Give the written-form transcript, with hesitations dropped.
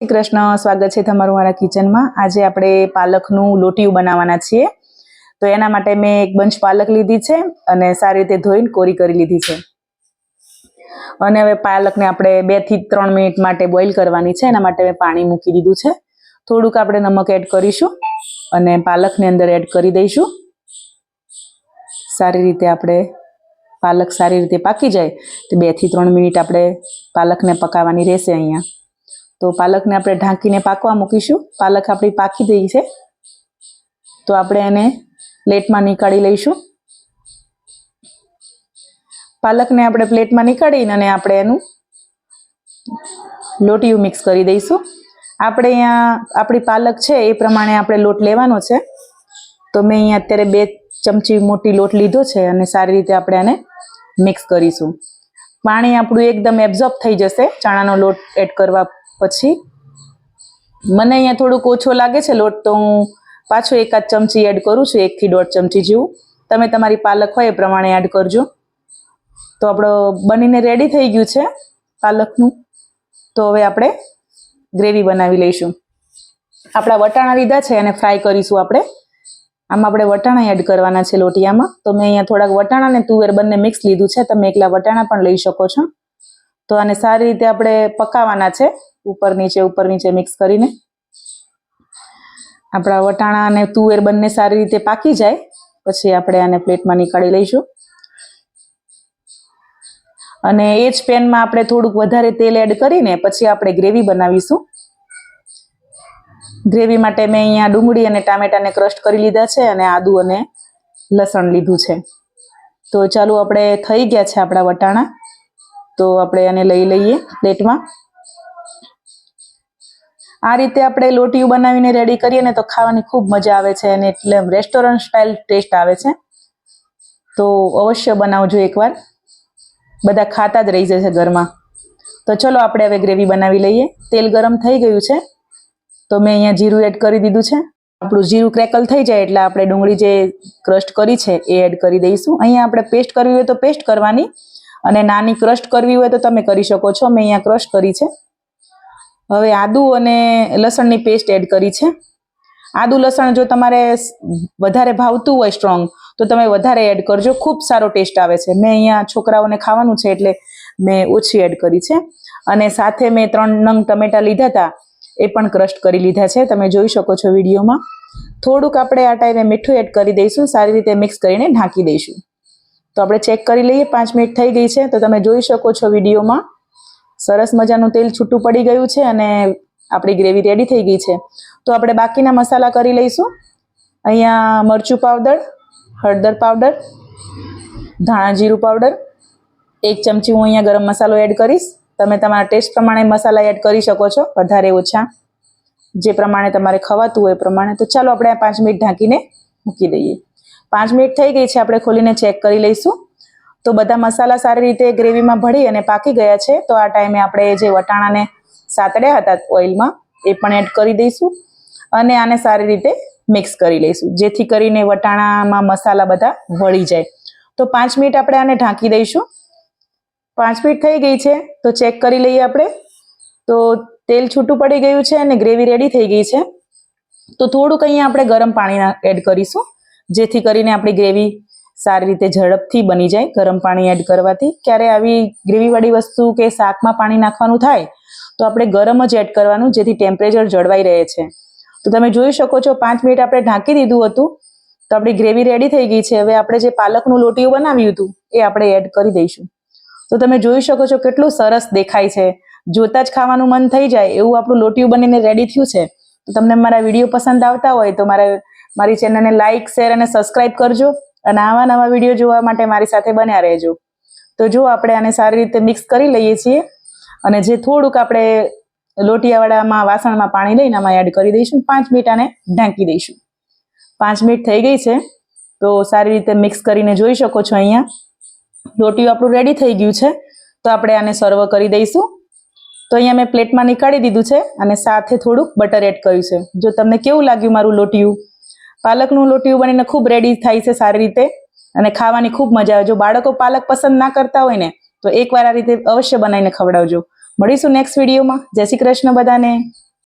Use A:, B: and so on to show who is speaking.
A: શ્રી કૃષ્ણ, સ્વાગત છે તમારું મારા કિચનમાં। આજે આપણે પાલકનું લોટિયું બનાવવાના છીએ। તો એના માટે મેં એક બંચ પાલક લીધી છે અને સારી રીતે ધોઈને કોરી કરી લીધી છે। અને હવે પાલકને આપણે 2 થી 3 મિનિટ માટે બોઇલ કરવાની છે। એના માટે મેં પાણી મૂકી દીધું છે। થોડુંક આપણે નમક એડ કરીશું અને પાલકની અંદર એડ કરી દઈશું। સારી રીતે આપણે પાલક સારી રીતે પાકી જાય તો 2 થી 3 મિનિટ આપણે પાલકને પકાવવાની રહેશે અહીંયા। તો પાલકને આપણે ઢાંકીને પાકવા મૂકીશું। પાલક આપણી પાકી ગઈ છે તો આપણે એને પ્લેટમાં નીકાળી લઈશું। પાલકને આપણે પ્લેટમાં નીકાળીને અને આપણે એનું લોટિયું મિક્સ કરી દઈશું। આપણે અહીંયા આપણી પાલક છે એ પ્રમાણે આપણે લોટ લેવાનો છે। તો મેં અહીંયા અત્યારે 2 ચમચી મોટી લોટ લીધો છે અને સારી રીતે આપણે આને મિક્સ કરીશું। પાણી આપણું એકદમ એબ્ઝોર્બ થઈ જશે ચણાનો લોટ એડ કરવા પછી। મને અહીંયા થોડુંક ઓછો લાગે છે લોટ તો હું પાછો 1 ચમચી એડ કરું છું, 1 થી 1.5 ચમચી જેવું। તમે તમારી પાલક હોય એ પ્રમાણે એડ કરજો। તો આપણો બનીને રેડી થઈ ગયું છે પાલકનું। તો હવે આપણે ગ્રેવી બનાવી લઈશું। આપણા વટાણા લીધા છે અને ફ્રાય કરીશું આપણે। આમાં આપણે વટાણા એડ કરવાના છે લોટિયામાં। તો મેં અહીંયા થોડાક વટાણા અને તુવેર બંને મિક્સ લીધું છે, તમે એકલા વટાણા પણ લઈ શકો છો। તો આને સારી રીતે આપણે પકાવવાના છે, ઉપર નીચે મિક્સ કરીને। આપણા વટાણા અને તુવેર બંને સારી રીતે પાકી જાય પછી આપણે આને પ્લેટમાં નીકાળી લઈશું। અને એ જ પેનમાં આપણે થોડુંક વધારે તેલ એડ કરીને પછી આપણે ગ્રેવી બનાવીશું। ગ્રેવી માટે મેં અહીંયા ડુંગળી અને ટામેટાને ક્રશ કરી લીધા છે અને આદુ અને લસણ લીધું છે। તો ચાલો આપણે થઈ ગયા છે આપણા વટાણા, તો આપણે આને લઈ લઈએ પ્લેટમાં। આ રીતે આપણે લોટિયું બનાવીને રેડી કરીએ ને તો ખાવાની ખૂબ મજા આવે છે અને એટલે રેસ્ટોરન્ટ સ્ટાઇલ ટેસ્ટ આવે છે। તો અવશ્ય બનાવજો એકવાર, બધા ખાતા જ રહી જશે ઘરમાં। તો ચલો આપણે હવે ગ્રેવી બનાવી લઈએ। તેલ ગરમ થઈ ગયું છે તો મેં અહીંયા જીરું એડ કરી દીધું છે। આપણું જીરું ક્રેકલ થઈ જાય એટલે આપણે ડુંગળી જે ક્રશ કરી છે એ એડ કરી દઈશું। અહીંયા આપણે પેસ્ટ કરવી હોય તો પેસ્ટ કરવાની અને નાની ક્રશ કરવી હોય તો તમે કરી શકો છો, મેં અહીંયા ક્રશ કરી છે। હવે આદુ અને લસણની પેસ્ટ એડ કરી છે। આદુ લસણ જો તમારે વધારે ભાવતું હોય સ્ટ્રોંગ તો તમે વધારે એડ કરજો, ખૂબ સારો ટેસ્ટ આવે છે। મેં અહીંયા છોકરાઓને ખાવાનું છે એટલે મેં ઓછી એડ કરી છે। અને સાથે મેં 3 નંગ ટમેટા લીધા હતા, એ પણ ક્રશ કરી લીધા છે, તમે જોઈ શકો છો વિડીયોમાં। થોડુંક આપણે આ ટાઈમે મીઠું એડ કરી દઈશું, સારી રીતે મિક્સ કરીને ઢાંકી દઈશું। તો આપણે ચેક કરી લઈએ, 5 મિનિટ થઈ ગઈ છે તો તમે જોઈ શકો છો વિડીયોમાં સરસ મજાનું તેલ છૂટું પડી ગયું છે અને આપણી ગ્રેવી રેડી થઈ ગઈ છે। તો આપણે બાકીના મસાલા કરી લઈશું। અહીંયા મરચું પાવડર, હળદર પાવડર, ધાણા જીરું પાવડર, 1 ચમચી હું અહીંયા ગરમ મસાલો એડ કરીશ। તમે તમારા ટેસ્ટ પ્રમાણે મસાલા એડ કરી શકો છો, વધારે ઓછા જે પ્રમાણે તમારે ખવાતું હોય એ પ્રમાણે। તો ચાલો આપણે 5 મિનિટ ઢાંકીને મૂકી દઈએ। 5 મિનિટ થઈ ગઈ છે, આપણે ખોલીને ચેક કરી લઈશું। તો બધા મસાલા સારી રીતે ગ્રેવીમાં ભળી અને પાકી ગયા છે। તો આ ટાઈમે આપણે જે વટાણાને સાતળ્યા હતા ઓઇલમાં એ પણ એડ કરી દઈશું અને આને સારી રીતે મિક્સ કરી લઈશું, જેથી કરીને વટાણામાં મસાલા બધા વળી જાય। તો 5 મિનિટ આપણે આને ઢાંકી દઈશું। 5 મિનિટ થઈ ગઈ છે તો ચેક કરી લઈએ આપણે। તો તેલ છૂટું પડી ગયું છે અને ગ્રેવી રેડી થઈ ગઈ છે। તો થોડુંક અહીંયા આપણે ગરમ પાણી એડ કરીશું, જેથી કરીને આપણી ગ્રેવી સારી રીતે ઝડપથી બની જાય। ગરમ પાણી એડ કરવાથી ક્યારે આવી ગ્રેવીવાળી વસ્તુ કે શાકમાં પાણી નાખવાનું થાય તો આપણે ગરમ જ એડ કરવાનું, જેથી ટેમ્પરેચર જળવાઈ રહે છે। તો તમે જોઈ શકો છો 5 મિનિટ આપણે ઢાંકી દીધું હતું તો આપણી ગ્રેવી રેડી થઈ ગઈ છે। હવે આપણે જે પાલકનું લોટિયું બનાવ્યું હતું એ આપણે એડ કરી દઈશું। તો તમે જોઈ શકો છો કેટલું સરસ દેખાય છે, જોતા જ ખાવાનું મન થઈ જાય એવું આપણું લોટિયું બનીને રેડી થયું છે। તો તમને મારા વિડીયો પસંદ આવતા હોય તો મારી ચેનલને લાઇક, શેર અને સબસ્ક્રાઇબ કરજો અને આવા નવા વિડીયો જોવા માટે મારી સાથે બન્યા રહેજો। તો જો આપણે આને સારી રીતે મિક્સ કરી લઈએ છીએ અને જે થોડુંક આપણે લોટિયાવાળામાં વાસણમાં પાણી લઈને આમાં એડ કરી દઈશું। 5 મિનિટ આને ઢાંકી દઈશું। 5 મિનિટ થઈ ગઈ છે તો સારી રીતે મિક્સ કરીને જોઈ શકો છો અહીંયા લોટિયું આપણું રેડી થઈ ગયું છે। તો આપણે આને સર્વ કરી દઈશું। તો અહીંયા મેં પ્લેટમાં નીકાળી દીધું છે અને સાથે થોડુંક બટર એડ કર્યું છે। જો તમને કેવું લાગ્યું મારું લોટિયું? પાલકનું લોટિયું બનીને ખૂબ રેડી થાય છે સારી રીતે અને ખાવાની ખૂબ મજા આવે। જો બાળકો પાલક પસંદ ના કરતા હોય ને તો એકવાર આ રીતે અવશ્ય બનાવીને ખવડાવજો। મળીશું નેક્સ્ટ વિડીયોમાં। જય શ્રી કૃષ્ણ બધાને।